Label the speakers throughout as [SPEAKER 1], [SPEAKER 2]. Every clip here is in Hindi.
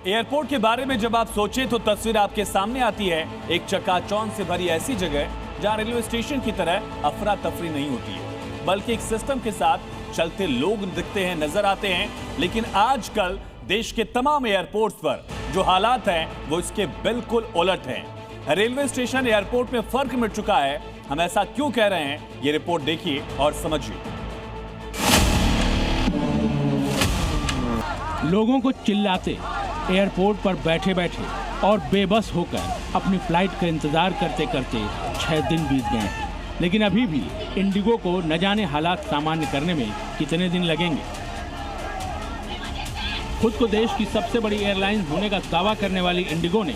[SPEAKER 1] एयरपोर्ट के बारे में जब आप सोचें तो तस्वीर आपके सामने आती है एक चकाचौंध से भरी ऐसी जगह जहां रेलवे स्टेशन की तरह अफरा तफरी नहीं होती है, बल्कि एक सिस्टम के साथ चलते लोग दिखते हैं, नजर आते हैं। लेकिन आजकल देश के तमाम एयरपोर्ट्स पर जो हालात हैं वो इसके बिल्कुल उलट हैं। रेलवे स्टेशन एयरपोर्ट में फर्क मिट चुका है। हम ऐसा क्यों कह रहे हैं, ये रिपोर्ट देखिए और समझिए।
[SPEAKER 2] लोगों को चिल्लाते एयरपोर्ट पर बैठे बैठे और बेबस होकर अपनी फ्लाइट का इंतजार करते करते 6 दिन बीत गए, लेकिन अभी भी इंडिगो को न जाने हालात सामान्य करने में कितने दिन लगेंगे। खुद को देश की सबसे बड़ी एयरलाइन होने का दावा करने वाली इंडिगो ने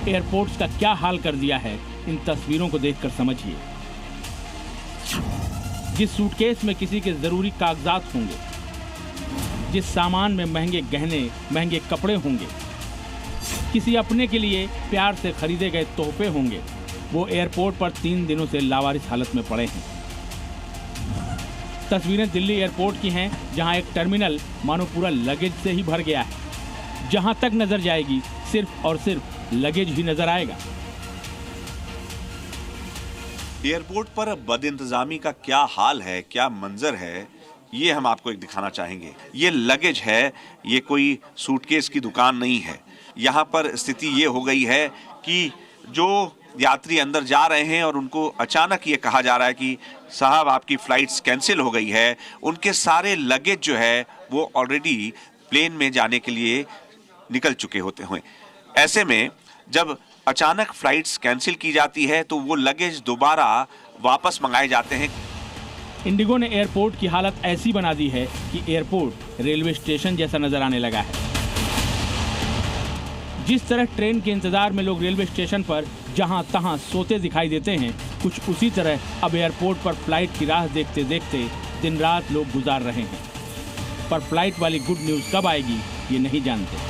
[SPEAKER 2] एयरपोर्ट्स का क्या हाल कर दिया है, इन तस्वीरों को देखकर समझिए। जिस सूटकेस में किसी के जरूरी कागजात होंगे, जिस सामान में महंगे गहने, महंगे कपड़े होंगे, किसी अपने के लिए प्यार से खरीदे गए तोहफे होंगे, वो एयरपोर्ट पर 3 दिनों से लावारिस हालत में पड़े हैं। तस्वीरें दिल्ली एयरपोर्ट की हैं, जहां एक टर्मिनल मानो पूरा लगेज से ही भर गया है। जहां तक नजर जाएगी सिर्फ और सिर्फ लगेज ही नजर आएगा।
[SPEAKER 3] एयरपोर्ट पर बदइंतजामी का क्या हाल है, क्या मंजर है, ये हम आपको एक दिखाना चाहेंगे। ये लगेज है, ये कोई सूटकेस की दुकान नहीं है। यहाँ पर स्थिति ये हो गई है कि जो यात्री अंदर जा रहे हैं और उनको अचानक ये कहा जा रहा है कि साहब आपकी फ्लाइट्स कैंसिल हो गई है, उनके सारे लगेज जो है वो ऑलरेडी प्लेन में जाने के लिए निकल चुके होते हैं। ऐसे में जब अचानक फ्लाइट्स कैंसिल की जाती है तो वो लगेज दोबारा वापस मंगाए जाते हैं।
[SPEAKER 2] इंडिगो ने एयरपोर्ट की हालत ऐसी बना दी है कि एयरपोर्ट रेलवे स्टेशन जैसा नजर आने लगा है। जिस तरह ट्रेन के इंतजार में लोग रेलवे स्टेशन पर जहां तहां सोते दिखाई देते हैं, कुछ उसी तरह अब एयरपोर्ट पर फ्लाइट की राह देखते देखते दिन रात लोग गुजार रहे हैं। पर फ्लाइट वाली गुड न्यूज कब आएगी ये नहीं जानते।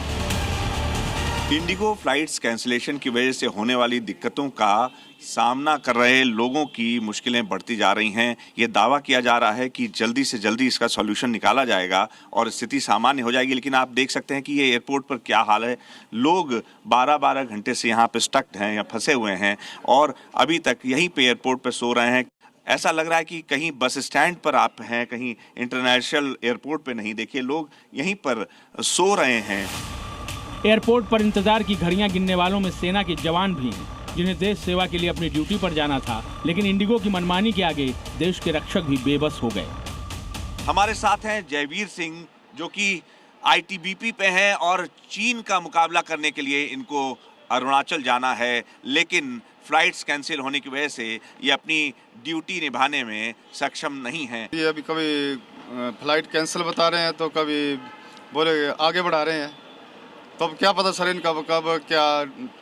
[SPEAKER 3] इंडिगो फ्लाइट्स कैंसिलेशन की वजह से होने वाली दिक्कतों का सामना कर रहे लोगों की मुश्किलें बढ़ती जा रही हैं। ये दावा किया जा रहा है कि जल्दी से जल्दी इसका सॉल्यूशन निकाला जाएगा और स्थिति सामान्य हो जाएगी। लेकिन आप देख सकते हैं कि ये एयरपोर्ट पर क्या हाल है। लोग 12-12 घंटे से यहाँ पे स्टक हैं या फंसे हुए हैं और अभी तक यहीं पे एयरपोर्ट पर सो रहे हैं। ऐसा लग रहा है कि कहीं बस स्टैंड पर आप हैं, कहीं इंटरनेशनल एयरपोर्ट पे नहीं। देखिए, लोग यहीं पर सो रहे हैं।
[SPEAKER 2] एयरपोर्ट पर इंतजार की घड़ियां गिनने वालों में सेना के जवान भी हैं, जिन्हें देश सेवा के लिए अपनी ड्यूटी पर जाना था। लेकिन इंडिगो की मनमानी के आगे देश के रक्षक भी बेबस हो गए।
[SPEAKER 3] हमारे साथ हैं जयवीर सिंह, जो कि आईटीबीपी पे हैं और चीन का मुकाबला करने के लिए इनको अरुणाचल जाना है। लेकिन फ्लाइट्स कैंसिल होने की वजह से ये अपनी ड्यूटी निभाने में सक्षम नहीं हैं।
[SPEAKER 4] ये अभी कभी फ्लाइट कैंसिल बता रहे हैं तो कभी बोले आगे बढ़ा रहे हैं। तो अब क्या पता सर इनका कब क्या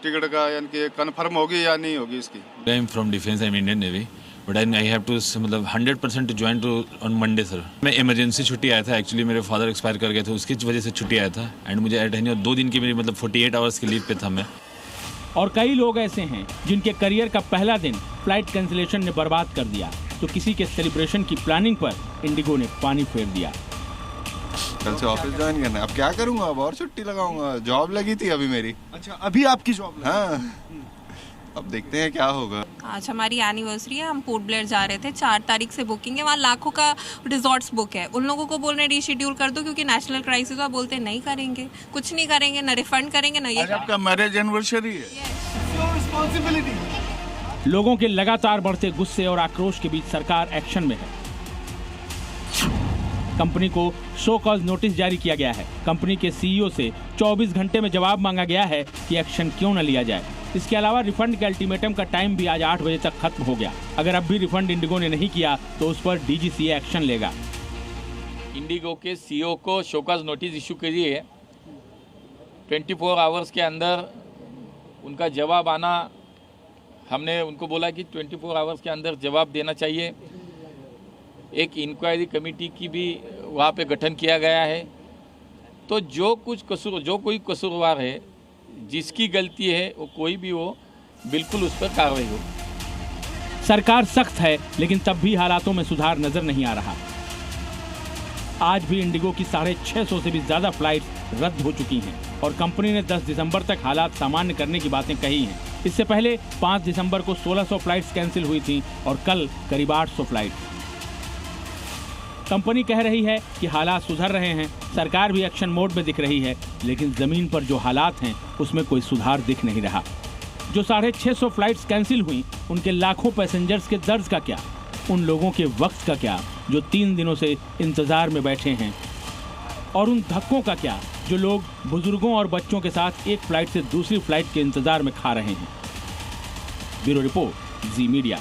[SPEAKER 4] टिकट का यानी कंफर्म होगी या नहीं होगी इसकी।
[SPEAKER 5] I am from defence, I am Indian Navy, but I have to मतलब 100% to join to on Monday sir. मैं इमरजेंसी छुट्टी आया था। एक्चुअली मेरे फादर एक्सपायर कर गए थे, उसकी वजह से छुट्टी आया था। एंड मुझे एट 2 दिन की मेरी मतलब 48 आवर्स की लीव पे था मैं।
[SPEAKER 2] और कई लोग ऐसे हैं जिनके करियर का पहला दिन फ्लाइट कैंसिलेशन ने बर्बाद कर दिया, तो किसी के सेलिब्रेशन की प्लानिंग पर इंडिगो ने पानी फेर दिया।
[SPEAKER 6] कल से ऑफिस ज्वाइन करना है। अब क्या करूंगा, अब और छुट्टी लगाऊंगा। जॉब लगी थी अभी मेरी।
[SPEAKER 7] अच्छा, अभी आपकी जॉब लगी?
[SPEAKER 6] हाँ, अब देखते हैं क्या होगा।
[SPEAKER 8] आज हमारी एनिवर्सरी है, हम पोर्ट ब्लेयर जा रहे थे। 4 तारीख से बुकिंग है, वहाँ लाखों का रिजॉर्ट्स बुक है। उन लोगों को बोल रहे हैं रीशेड्यूल कर दो क्योंकि नेशनल क्राइसिस। आप बोलते हैं नहीं करेंगे, कुछ नहीं करेंगे, ना रिफंड करेंगे ना ये।
[SPEAKER 7] आज आपका मैरिज एनिवर्सरी है।
[SPEAKER 2] लोगों के लगातार बढ़ते गुस्से और आक्रोश के बीच सरकार एक्शन में है। कंपनी को शो कॉज नोटिस जारी किया गया है। कंपनी के सीईओ से 24 घंटे में जवाब मांगा गया है कि एक्शन क्यों न लिया जाए। इसके अलावा रिफंड के अल्टीमेटम का टाइम भी आज 8 बजे तक खत्म हो गया। अगर अब भी रिफंड इंडिगो ने नहीं किया तो उस पर डीजीसीए एक्शन लेगा।
[SPEAKER 9] इंडिगो के सीईओ को शो कॉज नोटिस इशू करिए। 24 आवर्स के अंदर उनका जवाब आना, हमने उनको बोला कि 24 आवर्स के अंदर जवाब देना चाहिए। एक इंक्वायरी कमेटी की भी वहाँ पे गठन किया गया है। तो जो कोई कसूरवार है, जिसकी गलती है वो कोई भी हो, बिल्कुल उस पर कार्रवाई हो।
[SPEAKER 2] सरकार सख्त है, लेकिन तब भी हालातों में सुधार नजर नहीं आ रहा। आज भी इंडिगो की 650 से भी ज्यादा फ्लाइट्स रद्द हो चुकी हैं। और कंपनी ने 10 दिसंबर तक हालात सामान्य करने की बातें कही हैं। इससे पहले 5 दिसंबर को 1600 फ्लाइट्स कैंसिल हुई थी और कल करीब 800 फ्लाइट्स। कंपनी कह रही है कि हालात सुधर रहे हैं, सरकार भी एक्शन मोड में दिख रही है, लेकिन जमीन पर जो हालात हैं उसमें कोई सुधार दिख नहीं रहा। जो 650 फ्लाइट्स कैंसिल हुई, उनके लाखों पैसेंजर्स के दर्द का क्या, उन लोगों के वक्त का क्या जो 3 दिनों से इंतजार में बैठे हैं, और उन धक्कों का क्या जो लोग बुजुर्गों और बच्चों के साथ एक फ्लाइट से दूसरी फ्लाइट के इंतजार में खा रहे हैं। ब्यूरो रिपोर्ट, जी मीडिया।